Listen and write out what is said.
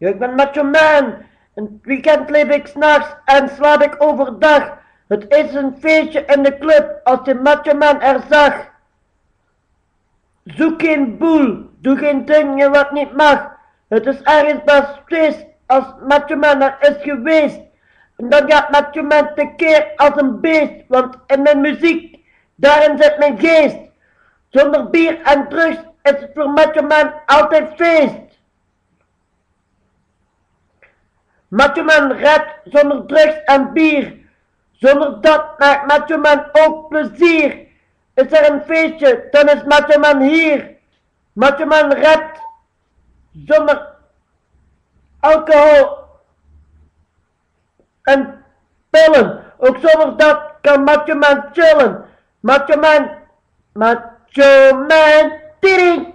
Ja, ik ben macho man. In het weekend leef ik s'nachts en slaap ik overdag. Het is een feestje in de club als de macho man er zag. Zoek geen boel, doe geen dingen wat niet mag. Het is ergens pas feest als macho man er is geweest. En dan gaat macho man tekeer als een beest, want in mijn muziek, daarin zit mijn geest. Zonder bier en drugs is het voor macho man altijd feest. Macho man redt zonder drugs en bier. Zonder dat maakt macho man ook plezier. Is er een feestje, dan is macho man hier. Macho man redt zonder alcohol en pillen. Ook zonder dat kan macho man chillen. Macho man, tiri.